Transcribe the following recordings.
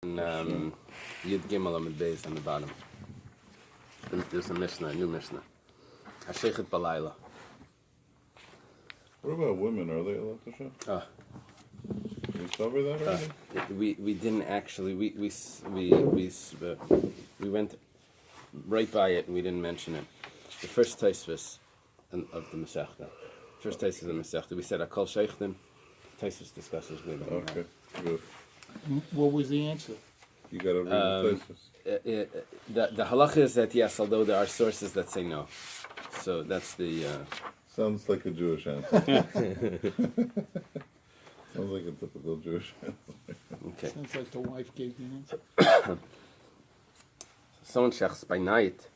And Yud Gimel Amid Bais on the bottom. There's a Mishnah, a new Mishnah. Hashechet Balayla. What about women? Are they allowed to shech? Did we cover that already? We didn't actually. We went right by it and we didn't mention it. The first Taisvis of the Masechta. First Taisvis of the Masechta. We said Akol Sheichtim. Taisvis discusses women. Okay, good. What was the answer? You got to read the Taisvis. The halacha is that yes, although there are sources that say no. So that's the. Sounds like a Jewish answer. Sounds like a typical Jewish answer. Okay. Sounds like the wife gave the answer. Someone shechs by night,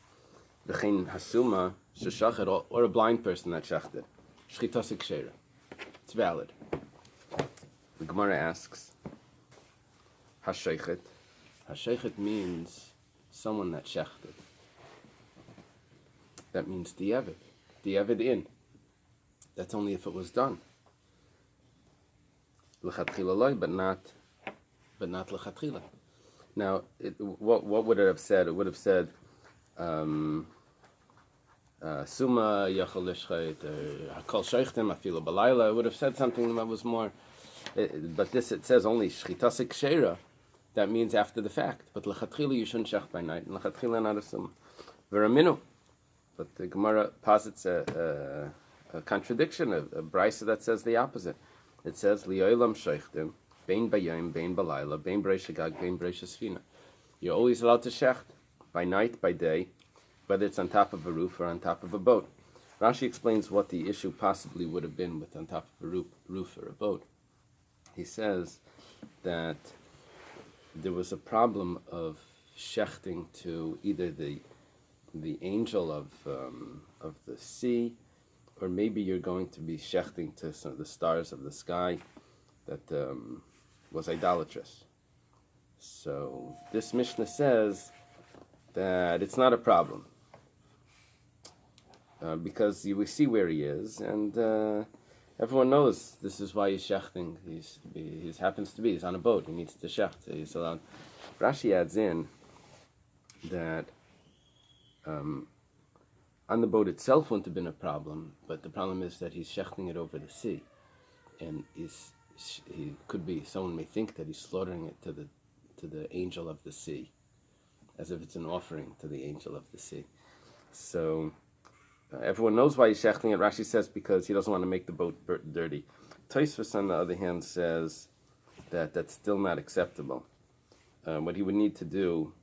v'chein hasuma sheshachet, or a blind person that shechted. Shchitas kshera. It's valid. The Gemara asks, Hashechet. Hashechet means someone that shechted. That means di'evid. Di'evid in. That's only if it was done. L'chatchila loy, but not l'chatchila. Now, what would it have said? It would have said, Suma yachol lishchet, hakol sheichtim, afilu balayla. It would have said something that was more. But this, it says only shchitas kshera. That means after the fact. But l'chatchila you shouldn't shech by night. And l'chatchila not a suma. V'raminu. But the Gemara posits a contradiction, a brisa that says the opposite. It says li'olam sheichtim. Bein bayom, bein balayla, bein breish hagag, bein breish sfina. You're always allowed to shecht, by night, by day, whether it's on top of a roof or on top of a boat. Rashi explains what the issue possibly would have been with on top of a roof or a boat. He says that there was a problem of shechting to either the angel of the sea, or maybe you're going to be shechting to some of the stars of the sky that was idolatrous. So this Mishnah says that it's not a problem because we see where he is, and everyone knows this is why he's shechting. He happens to be. He's on a boat. He needs to shecht. He's allowed. Rashi adds in that on the boat itself wouldn't have been a problem, but the problem is that he's shechting it over the sea, and he could be. Someone may think that he's slaughtering it to the angel of the sea, as if it's an offering to the angel of the sea. So everyone knows why he's shechting it. Rashi says because he doesn't want to make the boat dirty. Tosfos, on the other hand, says that that's still not acceptable. What he would need to do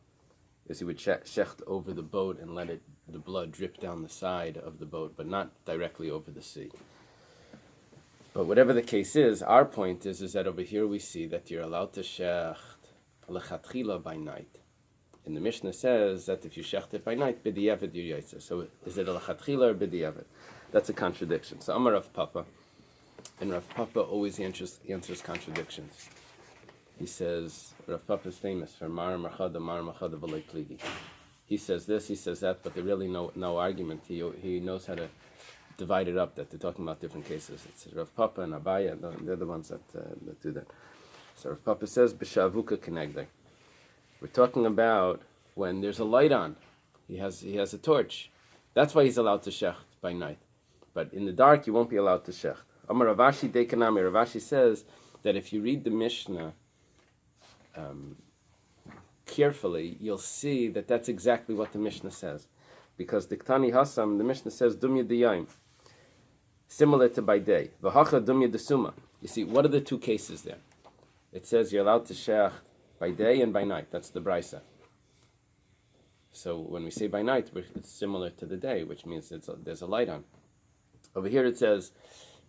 is he would shecht over the boat and let the blood drip down the side of the boat, but not directly over the sea. But whatever the case is, our point is that over here we see that you're allowed to shecht lechatchila by night. And the Mishnah says that if you shecht it by night, b'di'evid you're yotzer. So is it a lechatchila or b'di'evid? That's a contradiction. So Amar Rav Papa, and Rav Papa always answers contradictions. He says, Rav Papa is famous for Mar Machada V'lei Pligi. He says this, he says that, but there's really no argument. He knows how to divide it up, that they're talking about different cases. It's Rav Papa and Abaya, they're the ones that do that. So Rav Papa says, B'shavuka Kenegdei. We're talking about when there's a light on. He has a torch. That's why he's allowed to shecht by night. But in the dark, you won't be allowed to shecht. Amar Ravashi Dekanami. Ravashi says that if you read the Mishnah carefully, you'll see that that's exactly what the Mishnah says. Because Diktani Hasam, the Mishnah says, Dumya Diyayim. Similar to by day. V'hacha Dumya Desuma. You see, what are the two cases there? It says you're allowed to shecht by day and by night. That's the brisa. So when we say by night, it's similar to the day, which means there's a light on. Over here it says,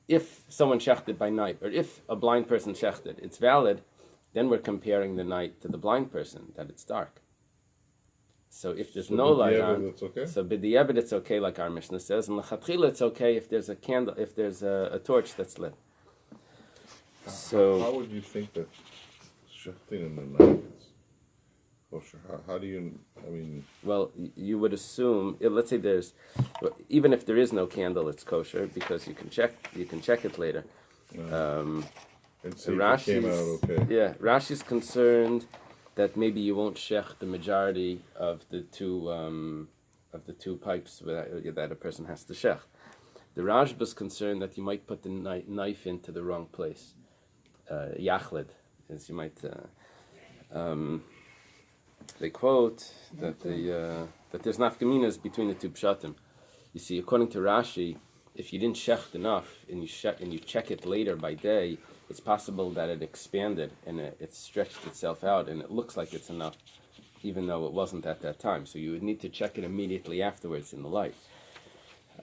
if someone shechted by night, or if a blind person shechted, it's valid. Then we're comparing the night to the blind person, that it's dark. So if there's no light on, okay? So b'di'evid it's okay, like our Mishnah says, and l'chatchila it's okay if there's a candle, if there's a torch that's lit. So how would you think that shechting in the night is kosher? How do you? I mean, well, you would assume. Let's say even if there is no candle, it's kosher because you can check it later. and see if it Rashi's, came out okay. Yeah, Rashi's concerned that maybe you won't shech the majority of the two pipes that a person has to shech. The Rajba is concerned that you might put the knife into the wrong place. Yachlid, as you might. They quote that that there's nafkaminas between the two pshatim. You see, according to Rashi, if you didn't shecht enough and you check it later by day, it's possible that it expanded and it stretched itself out and it looks like it's enough, even though it wasn't at that time. So you would need to check it immediately afterwards in the light.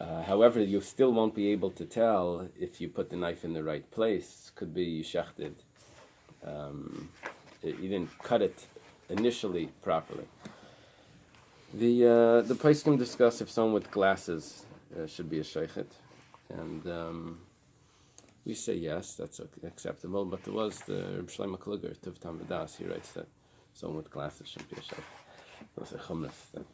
However, you still won't be able to tell if you put the knife in the right place. Could be you shechted. You didn't cut it initially properly. The place can discuss if someone with glasses should be a sheichet, and we say yes, that's acceptable. But there was the Reb Shlomo Kluger, Tuv Tam V'das, he writes that someone with glasses shouldn't be a sheichet. It was a chumras thing.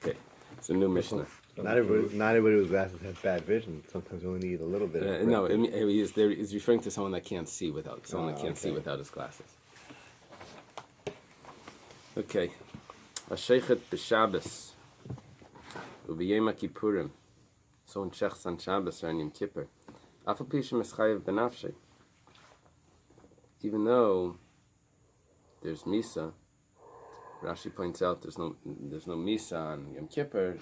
Okay, it's a new Mishnah. Not everybody with glasses has bad vision. Sometimes you only need a little bit of no, he's referring to someone that can't see without see without his glasses. Okay, a sheichet b'Shabbos, u'b'yom Kippurim. Someone shechs on Shabbos or on Yom Kippur. Afal pi shemischayev b'nafshei. Even though there's misa, Rashi points out there's no misa on Yom Kippur.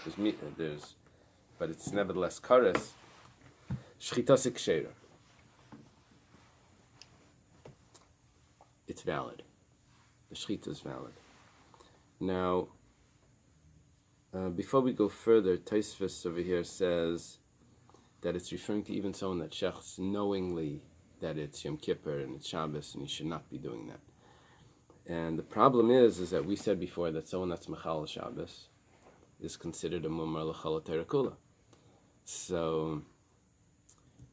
But it's nevertheless kares. Shchitas ikshera. It's valid. The shchita is valid. Now, before we go further, Tosfos over here says that it's referring to even someone that shechs knowingly that it's Yom Kippur and it's Shabbos, and he should not be doing that. And the problem is that we said before that someone that's Mechal Shabbos is considered a Mumar L'chal Terakula. So,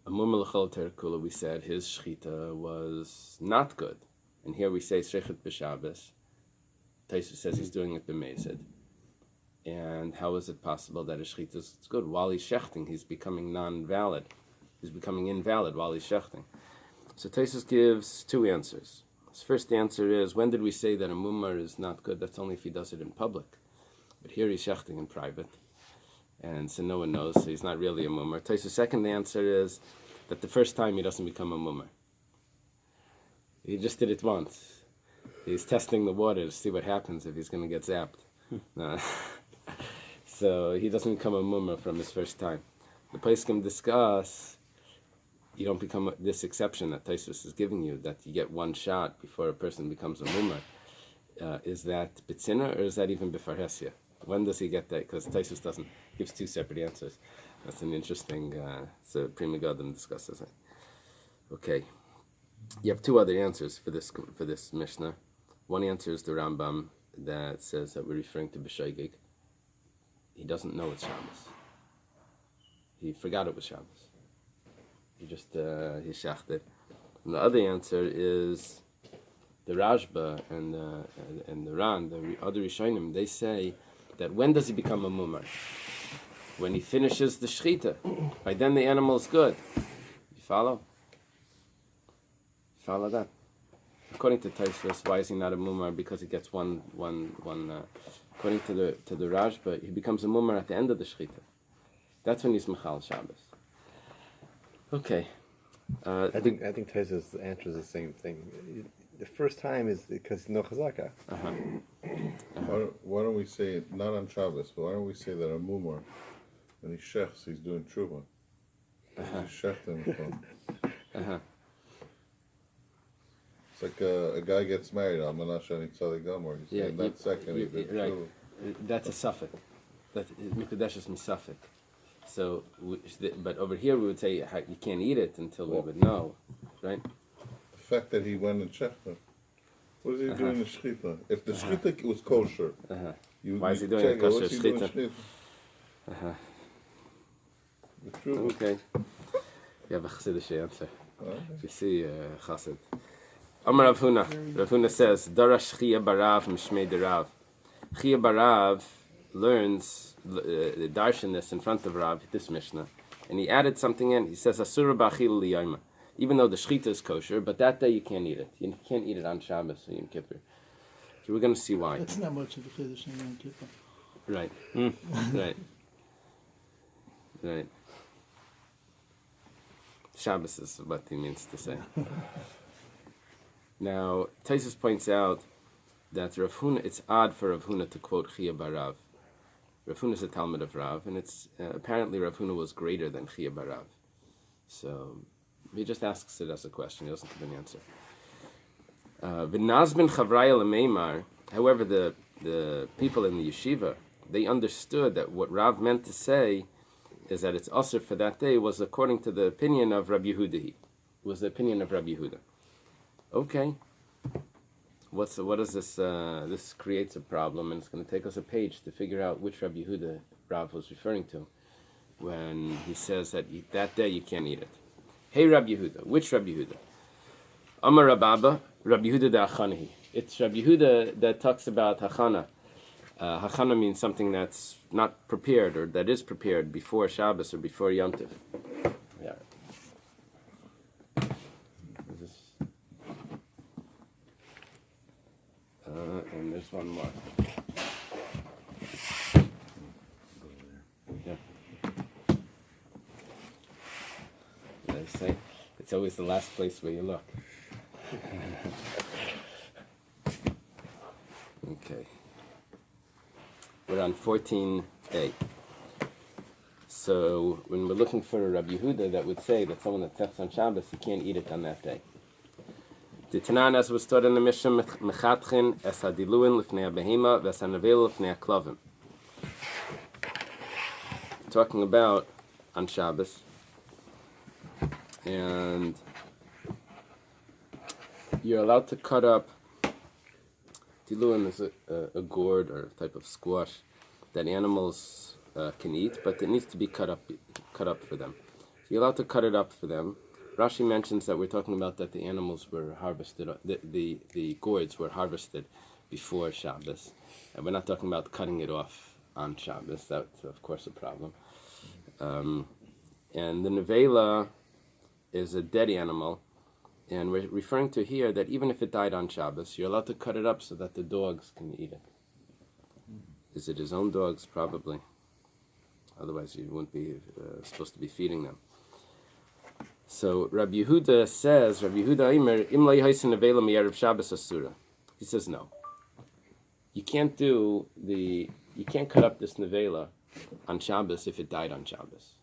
a Mumar L'chal Terakula, we said his Shechita was not good. And here we say Shechet B'Shabbos. Tosfos says he's doing it B'Mezid. And how is it possible that his Shechita is good? While he's shechting, he's becoming non-valid. He's becoming invalid while he's shechting. So Tosfos gives two answers. His first answer is, when did we say that a mumar is not good? That's only if he does it in public. But here he's shechting in private. And so no one knows, so he's not really a mumar. Tosfos' second answer is that the first time he doesn't become a mumar. He just did it once. He's testing the water to see what happens if he's going to get zapped. So he doesn't become a mumar from his first time. The place can discuss, you don't become this exception that Tosfos is giving you, that you get one shot before a person becomes a mumar. Is that bitzina or is that even b'farhesia? When does he get that? Because Tosfos gives two separate answers. That's an interesting, so Pri Megadim discusses it. Okay. You have two other answers for this Mishnah. One answer is the Rambam that says that we're referring to b'shoigig. He doesn't know it's Shabbos. He forgot it was Shabbos. He shechted. And the other answer is the Rajba and the Ran, the other Rishonim. They say that when does he become a mumar? When he finishes the shechita. By then the animal is good. You follow? Follow that. According to Tosfos, why is he not a mumar? Because he gets one. According to the Rajba, he becomes a mumar at the end of the shechita. That's when he's mechal Shabbos. Okay. I think Tosfos answers the same thing. The first time is because no chazaka. Why don't we say it not on Shabbos, but why don't we say that a mumar, when he shechs, he's doing tshuva. He's shechting. It's like a guy gets married on Menachem Tzaddik Gomor. He's saying that second he did tshuva. That's a suffix. That Mikudesh is misafik. So, but over here we would say you can't eat it until we would know, right? The fact that he went and checked him. What is he doing in the shechita? If the shechita was kosher, why is he doing a kosher shechita? Okay. You have a chassidish answer. You see, chassid. Amar Rav Huna says, Darash Chia Barav Mishmei Derav. Chia Barav learns the darshan this in front of Rav, this Mishnah, and he added something in. He says, Asura B'achil Liyayma. even though the shechita is kosher, but that day you can't eat it. You can't eat it on Shabbos or Yom Kippur. So we're going to see why. That's not much of a chiddush in Yom Kippur. Right. Right. Right. Shabbos is what he means to say. Now, Taisus points out that Rav Huna, it's odd for Rav Huna to quote Chia bar Rav. Rav Huna is a Talmud of Rav, and it's apparently Rav Huna was greater than Chia bar Rav. So he just asks it as a question. He doesn't give an answer. V'nazmin chavraya l'meimar. However, the people in the yeshiva, they understood that what Rav meant to say is that it's usher for that day was according to the opinion of Rabbi Yehuda. It was the opinion of Rabbi Yehuda. Okay. What is this? This creates a problem, and it's going to take us a page to figure out which Rabbi Yehuda Rav was referring to when he says that that day you can't eat it. Hey, Rabbi Yehuda. Which Rabbi Yehuda? Amar Rababa, Rabbi Yehuda da Achanahi. It's Rabbi Yehuda that talks about Hachana. Hachana means something that's not prepared or that is prepared before Shabbos or before Yom Tov. Yeah. And there's one more. Yeah. They say it's always the last place where you look. Okay. We're on 14a. So when we're looking for a Rabbi Yehuda that would say that someone that tests on Shabbos, you can't eat it on that day. The Tanan, as was taught in the Mishnah, Mechatchin es hadiluin lifnei behema ves hanavel lifnei klavim. Talking about on Shabbos, and you're allowed to cut up. Diluin is a gourd or a type of squash that animals can eat, but it needs to be cut up for them. So you're allowed to cut it up for them. Rashi mentions that we're talking about that the animals were harvested, the gourds were harvested before Shabbos. And we're not talking about cutting it off on Shabbos. That's, of course, a problem. And the nevela is a dead animal. And we're referring to here that even if it died on Shabbos, you're allowed to cut it up so that the dogs can eat it. Is it his own dogs? Probably. Otherwise, you wouldn't be supposed to be feeding them. So Rabbi Yehuda says, Rabbi Yehuda Aimer, Imlai Haisen Nevela Mi'erev Shabbos Asura. He says no. You can't cut up this nevela on Shabbos if it died on Shabbos.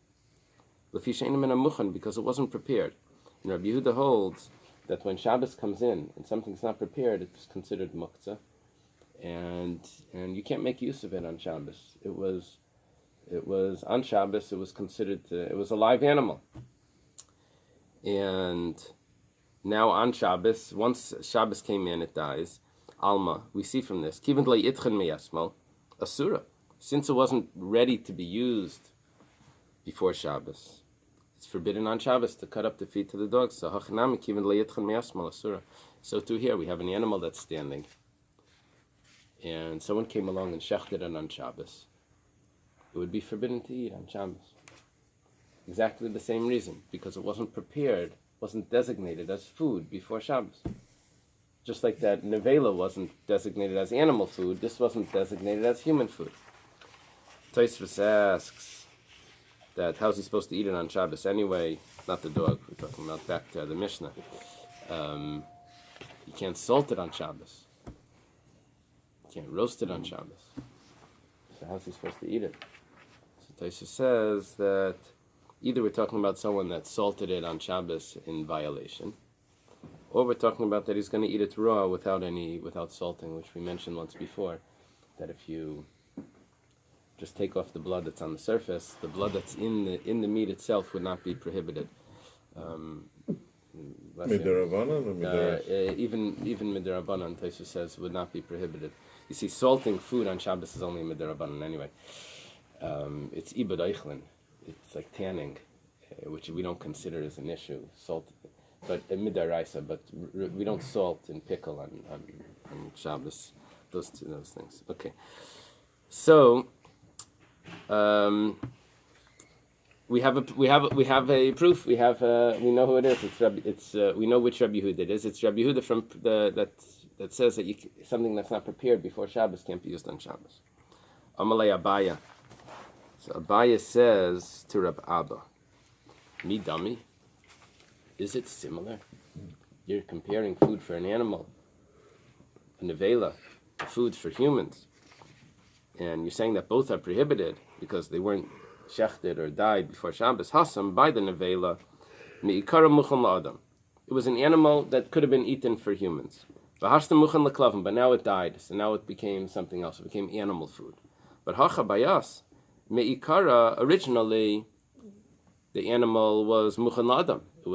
Because it wasn't prepared. And Rabbi Yehuda holds that when Shabbos comes in and something's not prepared, it's considered muktzah, and you can't make use of it on Shabbos. It was on Shabbos. It was considered it was a live animal. And now on Shabbos, once Shabbos came in, it dies. Alma, we see from this, Kivin le itchen meyasmo, asura, since it wasn't ready to be used before Shabbos. It's forbidden on Shabbos to cut up the feet to the dogs. So hachanami kivin le itchen meyasmo asura. So too here we have an animal that's standing, and someone came along and shechted it on Shabbos. It would be forbidden to eat on Shabbos. Exactly the same reason, because it wasn't prepared, wasn't designated as food before Shabbos. Just like that nevela wasn't designated as animal food, this wasn't designated as human food. Tosfos asks that how's he supposed to eat it on Shabbos anyway? Not the dog, we're talking about back to the Mishnah. You can't salt it on Shabbos. You can't roast it on Shabbos. So how's he supposed to eat it? So Tosfos says that either we're talking about someone that salted it on Shabbos in violation, or we're talking about that he's going to eat it raw without salting, which we mentioned once before, that if you just take off the blood that's on the surface, the blood that's in the meat itself would not be prohibited. Midirabanan or midaras? Even midirabanan, Tosfos says, would not be prohibited. You see, salting food on Shabbos is only midirabanan anyway. It's ibad eichlin. It's like tanning, which we don't consider as an issue. Salt, but midaraisa. But we don't salt and pickle on Shabbos. Those things. Okay. So we have a proof. We know who it is. We know which Rabbi Yehuda it is. It's Rabbi Yehuda from that says that something that's not prepared before Shabbos can't be used on Shabbos. Amalei Abaya. So Abaya says to Rab Abba, "Mi dummy, is it similar? You're comparing food for an animal, a nevela, to food for humans, and you're saying that both are prohibited because they weren't shechted or died before Shabbos. Hasam by the nevela, meikara muchan la'adam. It was an animal that could have been eaten for humans. V'hashta muchan l'klavim, but now it died, so now it became something else. It became animal food. But hacha bayas, meikara, originally, the animal was muchan la'adam. It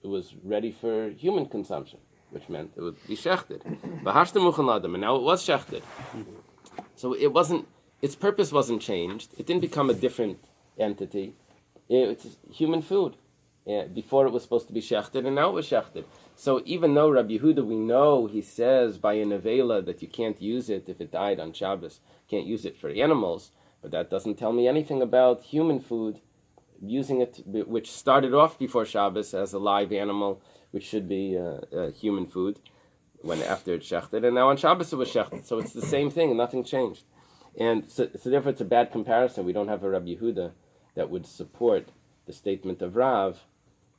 was ready for human consumption, which meant it would be shechted. V'hashta muchan la'adam, and now it was shechted. So it wasn't. Its purpose wasn't changed. It didn't become a different entity. It's human food. Before it was supposed to be shechted, and now it was shechted. So even though Rabbi Yehuda, we know he says by a nevela that you can't use it if it died on Shabbos, can't use it for animals, but that doesn't tell me anything about human food, using it, which started off before Shabbos as a live animal, which should be human food, when after it's shechted, and now on Shabbos it was shechted. So it's the same thing, nothing changed. And so therefore it's a bad comparison. We don't have a Rabbi Yehuda that would support the statement of Rav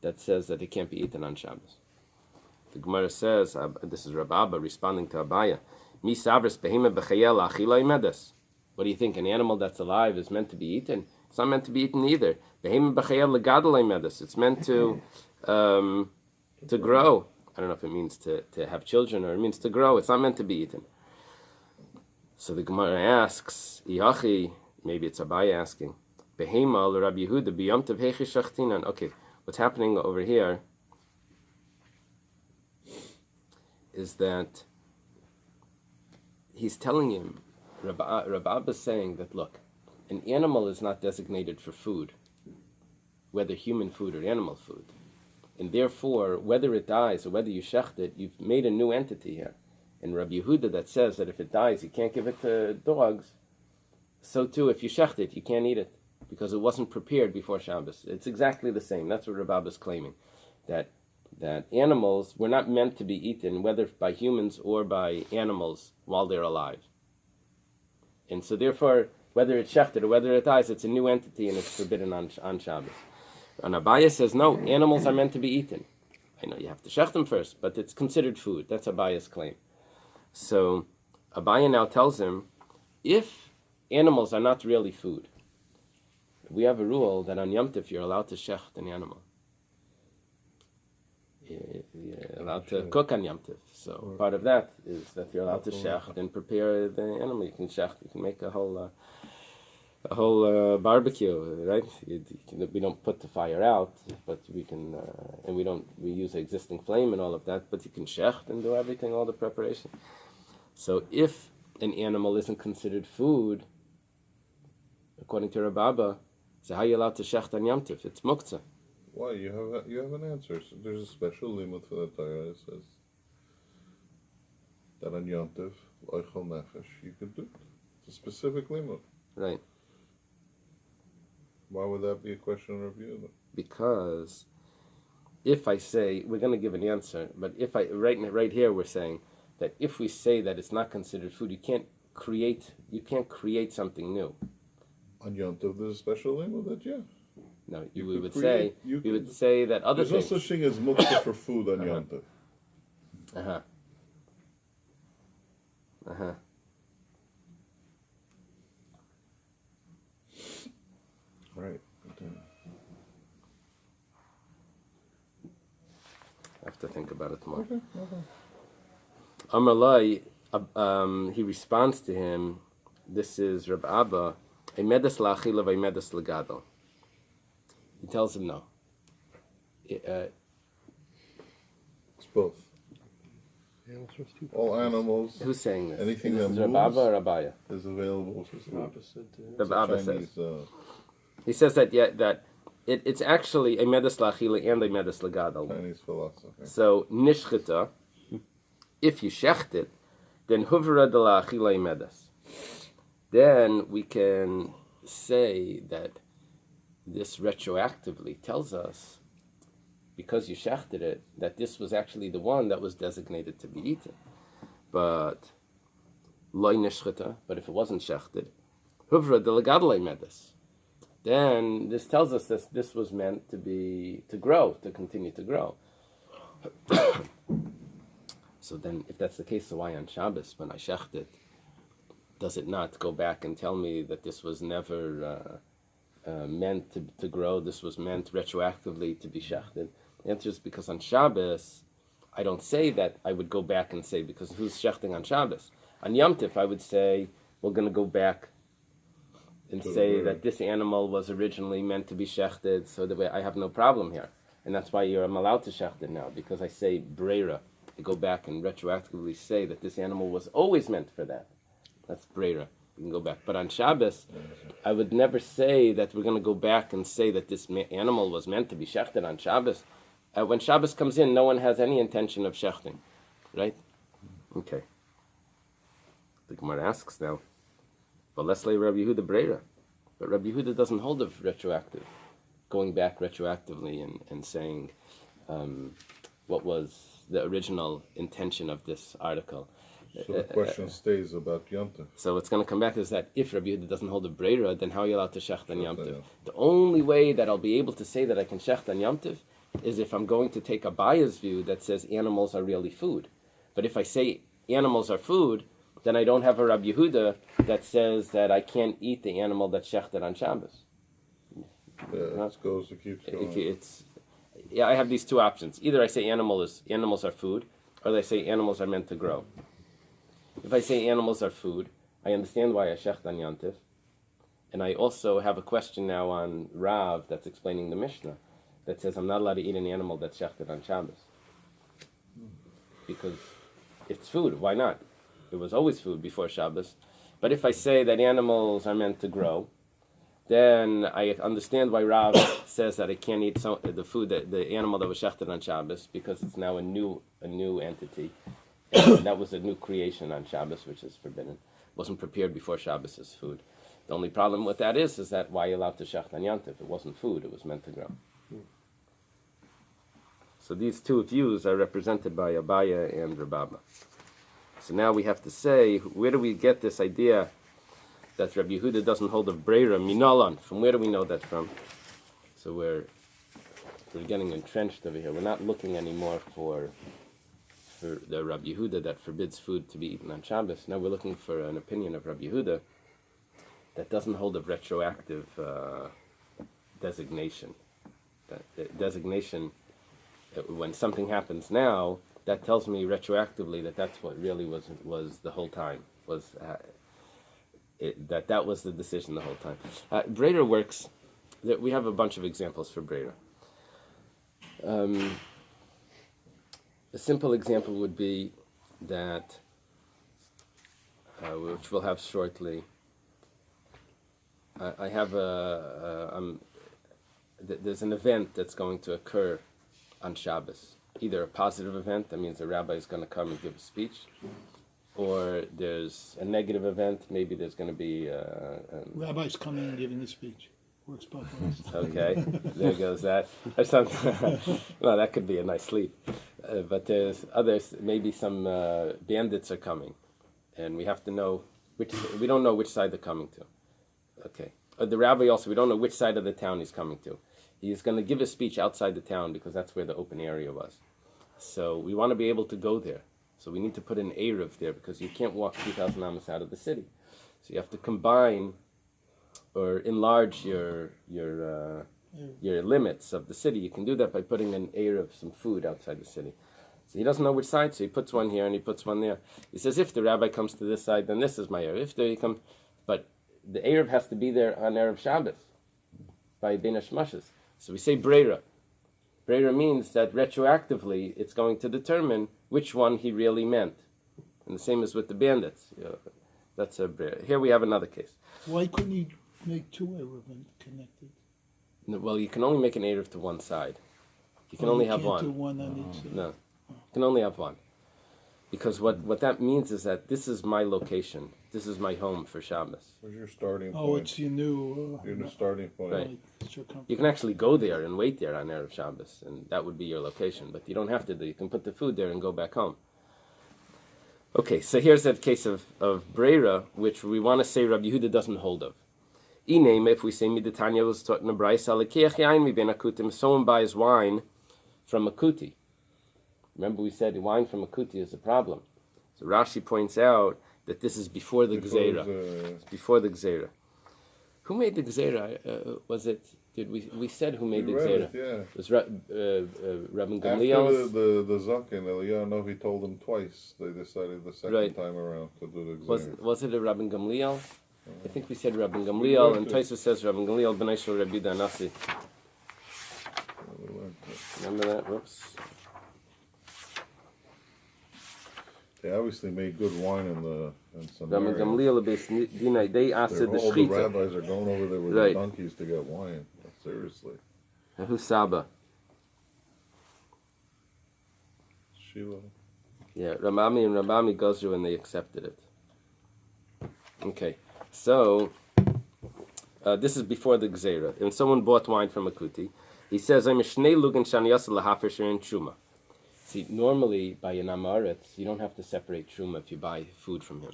that says that it can't be eaten on Shabbos. The Gemara says, this is Rabbi Abba responding to Abaya, Mi savris behema b'chayel achila imedes. What do you think? An animal that's alive is meant to be eaten? It's not meant to be eaten either. Behema b'chayel legadol imedes. It's meant to grow. I don't know if it means to have children or it means to grow. It's not meant to be eaten. So the Gemara asks, Ihachi, maybe it's Abai asking, Behema le Rabbi Yehuda b'yom tov heichi shachtinan. Okay, what's happening over here is that he's telling him, Rabbi is saying that, look, an animal is not designated for food, whether human food or animal food. And therefore, whether it dies or whether you shecht it, you've made a new entity here. And Rabbi Yehuda that says that if it dies, you can't give it to dogs, so too, if you shecht it, you can't eat it, because it wasn't prepared before Shabbos. It's exactly the same. That's what Rabbi is claiming, that animals were not meant to be eaten, whether by humans or by animals, while they're alive. And so therefore, whether it's shechted or whether it dies, it's a new entity and it's forbidden on Shabbos. And Abaya says, no, animals are meant to be eaten. I know you have to shecht them first, but it's considered food. That's Abaya's claim. So Abaya now tells him, if animals are not really food, we have a rule that on Yom Tov you're allowed to shecht an animal. You're allowed to cook on Yom Tov. So part of that is that you're allowed to shecht and prepare the animal. You can shecht, you can make a whole barbecue, right? We don't put the fire out, but we can, and we use an existing flame and all of that, but you can shecht and do everything, all the preparation. So if an animal isn't considered food, according to Rabbi, so how are you allowed to shecht on Yom Tov? It's muktzah. Why? You have an answer. So there's a special limit for the Torah. It says that on Yom Tov, oichel nefesh, you could do it. It's a specific limit. Right. Why would that be a question of review? Because if I say, we're going to give an answer, but if I right here we're saying that if we say that it's not considered food, you can't create something new. On Yom Tov, there's a special limit that No, we would say that other there's things. There's no such thing as muktzah for food on Yom Tov. Right. I have to think about it more. Okay. Amar Lai, he responds to him. This is Rabbi Abba. Emedes la'achila v'emedes l'gadol. He tells him no. It's both. All animals. Who's saying this? Anything this that is moves Rabbi Abba or Rabbi? is available for food. Rabbi Abba Chinese, says. He says that it's actually a medes la'achila and a medes l'gadol. Chinese philosophy. So nishchita, if you shecht it, then huvra de la'achila medes. Then we can say that this retroactively tells us, because you shechted it, that this was actually the one that was designated to be eaten. But loy nishchita, but if it wasn't shechted, huvra delegadlei medis, then this tells us that this was meant to grow, to continue to grow. So then, if that's the case, so why on Shabbos, when I shecht it, does it not go back and tell me that this was never meant to grow, this was meant retroactively to be shechted? The answer is because on Shabbos, I don't say that. I would go back and say, because who's shechting on Shabbos? On Yom Tif, I would say, we're going to go back and say that this animal was originally meant to be shechted, so that way I have no problem here. And that's why I'm allowed to shecht it now, because I say breira. I go back and retroactively say that this animal was always meant for that. That's breira. You can go back. But on Shabbos, I would never say that we're going to go back and say that this animal was meant to be shechted on Shabbos. When Shabbos comes in, no one has any intention of shechting. Right? Okay. The Gemara asks now, but let's lay Rabbi Yehuda breira. But Rabbi Yehuda doesn't hold of retroactive. Going back retroactively and saying what was the original intention of this article. So the question stays about Yom Tov. So what's going to come back is that if Rabbi Yehuda doesn't hold a breira, then how are you allowed to shecht on Yom Tov? The only way that I'll be able to say that I can shecht on Yom Tov is if I'm going to take a Bais view that says animals are really food. But if I say animals are food, then I don't have a Rabbi Yehuda that says that I can't eat the animal that's shechted on Shabbos. It keeps going. I have these two options. Either I say animals are food, or I say animals are meant to grow. If I say animals are food, I understand why I shecht on Yom Tov. And I also have a question now on Rav that's explaining the Mishnah that says I'm not allowed to eat an animal that's shechted on Shabbos. Because it's food, why not? It was always food before Shabbos. But if I say that animals are meant to grow, then I understand why Rav says that I can't eat the animal that was shechted on Shabbos, because it's now a new entity. And that was a new creation on Shabbos, which is forbidden. It wasn't prepared before Shabbos as food. The only problem with that is that why are you allowed to shecht on Yom Tov? It wasn't food, it was meant to grow. So these two views are represented by Abaya and Rabbi. So now we have to say, where do we get this idea that Rabbi Yehuda doesn't hold of breira minalan? From where do we know that from? So we're getting entrenched over here. We're not looking anymore for the Rabbi Yehuda that forbids food to be eaten on Shabbos. Now we're looking for an opinion of Rabbi Yehuda that doesn't hold of retroactive designation. That designation, when something happens now, that tells me retroactively that that's what really was the whole time. That was the decision the whole time. Breira works. We have a bunch of examples for breira. A simple example would be that, which we'll have shortly. I have there's an event that's going to occur on Shabbos. Either a positive event, that means the rabbi is going to come and give a speech, or there's a negative event, maybe there's going to be... Rabbi's coming and giving a speech. Works both ways. Okay, there goes that. Or something. Well, that could be a nice sleep. But there's others, maybe some bandits are coming, and we have to know we don't know which side they're coming to. Okay. The rabbi also, we don't know which side of the town he's coming to. He's going to give a speech outside the town because that's where the open area was. So we want to be able to go there. So we need to put an Erev there because you can't walk 2,000 amos out of the city. So you have to combine or enlarge your limits of the city. You can do that by putting an Erev, some food outside the city. So he doesn't know which side, so he puts one here and he puts one there. He says, if the rabbi comes to this side, then this is my Erev. If he comes, but the Erev has to be there on Erev Shabbos by Ben Hashmashes. So we say breira. Breira means that retroactively it's going to determine which one he really meant. And the same is with the bandits. That's a breira. Here we have another case. Why couldn't you make two Erev connected? No, well, you can only make an Erev to one side. You can only have can't one. do one on each side. No, you can only have one. Because what that means is that this is my location. this is my home for Shabbos. Where's your starting point? Oh, it's your new. Your new starting point. Right. It's your company. You can actually go there and wait there on Erev Shabbos, and that would be your location. But you don't have to do. You can put the food there and go back home. Okay, so here's that case of Breira, which we want to say Rabbi Yehuda doesn't hold of. Iname, if we say Midatanya was taught in a Bais, Alekeach yain mi ben akutim, someone buys wine from a kuti. Remember we said wine from a kuti is a problem. So Rashi points out that this is before the Gzeira. It's before the Gzeira. Who made the Gzeira? Was it? Did we said who made the Gzeira? Yeah. It was Rabbi Gamliel. After the Zakin, Eliyahu told them twice. They decided the second time around to do the Gzeira. Was it a Rabbi Gamliel? I think we said Rabbi Gamliel, and Tosfos says Rabbi Gamliel ben Eishel Rabbi Danasi. Remember that? Whoops. They obviously made good wine in Samaria. Rabbi Gamliel Beis Dinai. They asked the All the Shechita. rabbis are going over there with their donkeys to get wine. Seriously. Who's Saba? Sheila. Yeah, Ramami and Rabami goes through and they accepted it. Okay, so this is before the Gzeira. And someone bought wine from a kuti. He says, I'm a shnei lugan shani yasel lahafer sherin truma. See, normally by an amaretz, you don't have to separate truma if you buy food from him.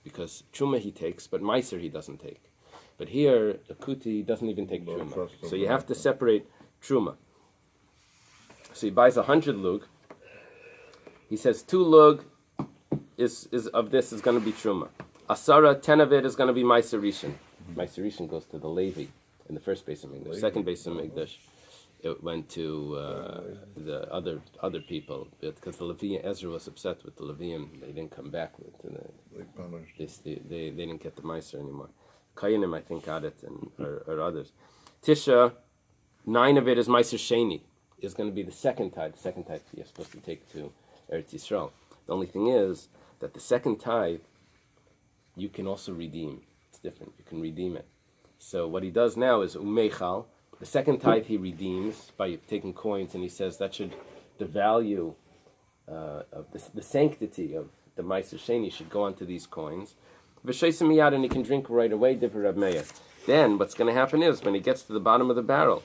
Because truma he takes, but meiser he doesn't take. But here, the kuti doesn't even take truma. So you have to separate truma. So he buys 100 lug. He says 2 lug is of this is going to be truma. Asara, 10 of it is going to be meiser rishon. Meiser rishon goes to the Levi in the first base of Mikdash. Second base of Mikdash, it went to the other people because the Levi Ezra was upset with the Levium. They didn't come back to they didn't get the meiser anymore. Kayanim, I think, got it, or others. Tisha, 9 of it is Meiser Sheni, is going to be the second tithe. The second tithe you're supposed to take to Eretz Yisrael. The only thing is that the second tithe, you can also redeem. It's different. You can redeem it. So what he does now is Umeichal. The second tithe he redeems by taking coins, and he says that the value of the sanctity of the Meiser Sheni should go onto these coins. V'sheisim and he can drink right away. Then what's going to happen is when he gets to the bottom of the barrel,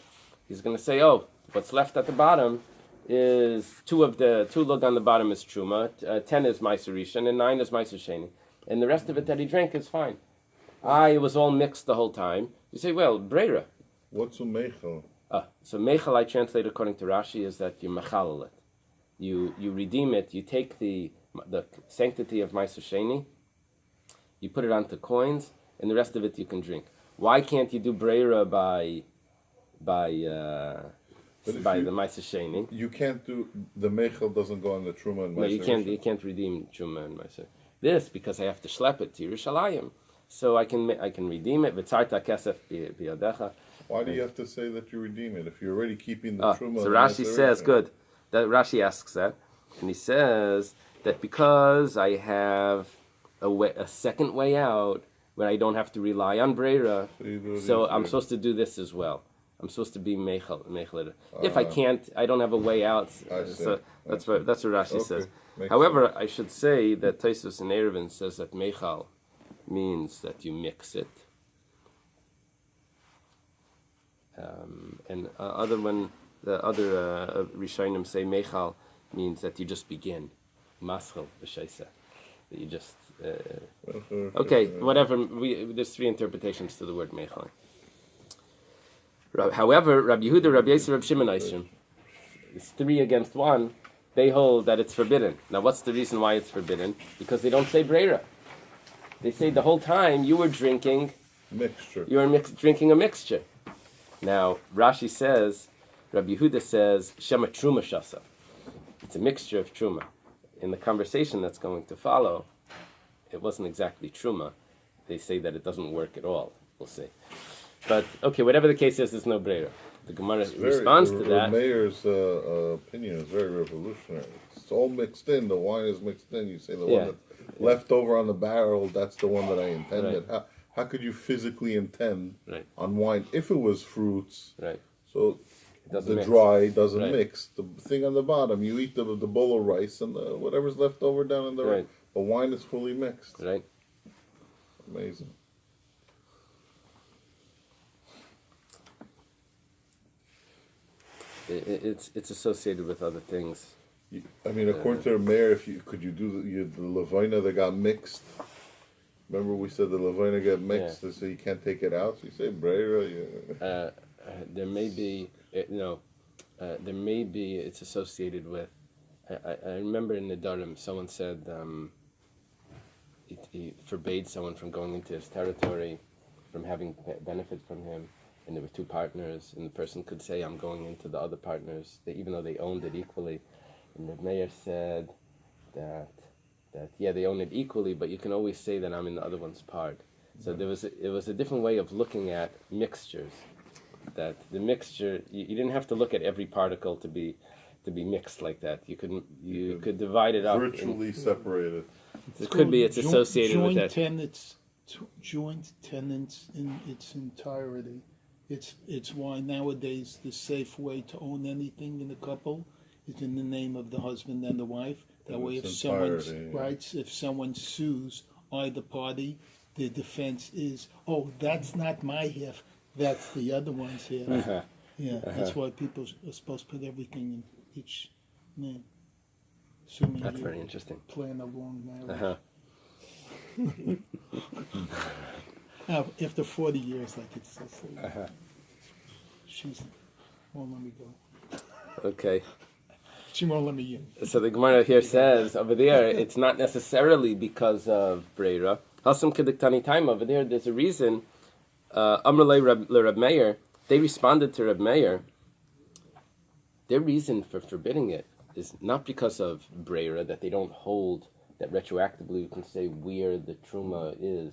he's going to say, "Oh, what's left at the bottom is 2 lug on the bottom is truma, 10 is meiser rishon, and 9 is meiser sheni, and the rest of it that he drank is fine." It was all mixed the whole time. You say, "Well, breira." What's umeichel? So meichel, I translate according to Rashi, is that you mechalel it, you redeem it, you take the sanctity of meiser sheni. You put it onto coins, and the rest of it you can drink. Why can't you do breira by the meiser sheni? You can't do the meichel doesn't go on the truma and meiser. No, you can't. You can't redeem truma and meiser. This because I have to schlep it to Yerushalayim, so I can redeem it. V'tzarta kesef biyadecha. Why do you have to say that you redeem it if you're already keeping the truma? So Rashi says good. That Rashi asks that, and he says that because I have a second way out where I don't have to rely on breira, so I'm supposed to do this as well. I'm supposed to be meichel. If I can't, I don't have a way out. So that's what Rashi says. However, I should say that Tosfos and Eruvin says that meichel means that you mix it, and the other Rishonim say meichel means that you just begin, maschel b'sheisa, that you just. Okay, whatever. There's 3 interpretations to the word meichel. However, Rabbi Yehuda, Rabbi Yosef, Rabbi Shimon Eishim, it's 3 against 1. They hold that it's forbidden. Now, what's the reason why it's forbidden? Because they don't say breira. They say the whole time you were drinking mixture. You were drinking a mixture. Now, Rashi says, Rabbi Yehuda says, Shema truma shasa. It's a mixture of truma. In the conversation that's going to follow, it wasn't exactly truma. They say that it doesn't work at all. We'll see. But, okay, whatever the case is, there's no breira. The Gemara responds to that. The mayor's opinion is very revolutionary. It's all mixed in. The wine is mixed in. You say the one that's left over on the barrel, that's the one that I intended. Right. How could you physically intend on wine if it was fruits? Right. So the dry doesn't mix. The thing on the bottom, you eat the bowl of rice and whatever's left over down in the rice. But wine is fully mixed. Right. Amazing. It's associated with other things. I mean, according to the mayor, if you could you do the levina that got mixed? Remember we said the levina got mixed, so you can't take it out. So you say breira. There may be, there may be. It's associated with. I remember in the Dharam, someone said he forbade someone from going into his territory, from having benefit from him. And there were two partners, and the person could say, "I'm going into the other partners," even though they owned it equally. And the mayor said that they own it equally, but you can always say that I'm in the other one's part. So it was a different way of looking at mixtures. That the mixture, you didn't have to look at every particle to be mixed like that. You could divide it up. Virtually separated. It could be. It's associated with that. Joint tenants in its entirety. It's why nowadays the safe way to own anything in a couple is in the name of the husband and the wife. That way, if someone sues either party, the defense is, "Oh, that's not my half. That's the other one's half." That's why people are supposed to put everything in each name. Assuming That's very interesting. Plan a long marriage. Now, after 40 years, like it says, she won't let me go. Okay. She won't let me in. So the Gemara here says, over there, it's not necessarily because of Breira. Hasam Keduktani time, over there, there's a reason. Amrulay Reb Meir, they responded to Reb Meir. Their reason for forbidding it is not because of Breira, that they don't hold that retroactively you can say where the Truma is,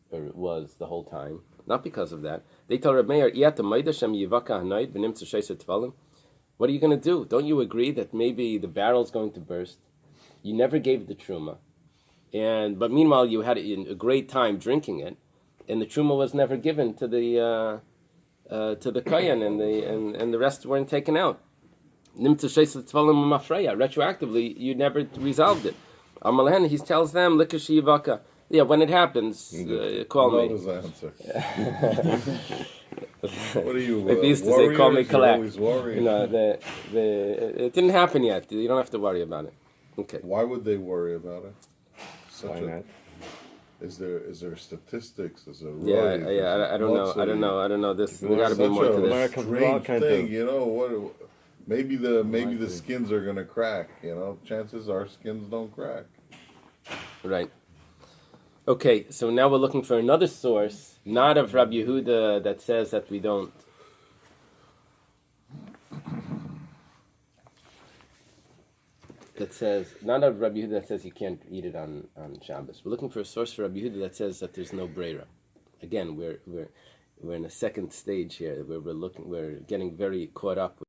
or was the whole time. Not because of that. They tell Reb Meir, what are you going to do? Don't you agree that maybe the barrel's going to burst? You never gave the Truma. But meanwhile, you had a great time drinking it, and the Truma was never given to the Kayan, and the rest weren't taken out. Retroactively, you never resolved it. Amalan, he tells them, when it happens, call me. Answer. What are you? They used to say, "Call me collect." Always worried. It didn't happen yet. You don't have to worry about it. Okay. Why would they worry about it? Why not? Is there statistics? Is there I don't know. This there got to be more to this. Strange thing, what? Maybe the skins are gonna crack. Chances are skins don't crack. Right. Okay, so now we're looking for another source, not of Rabbi Yehuda, that says that we don't. That says, not of Rabbi Yehuda that says you can't eat it on Shabbos. We're looking for a source for Rabbi Yehuda that says that there's no breira. Again, we're in a second stage here where we're getting very caught up with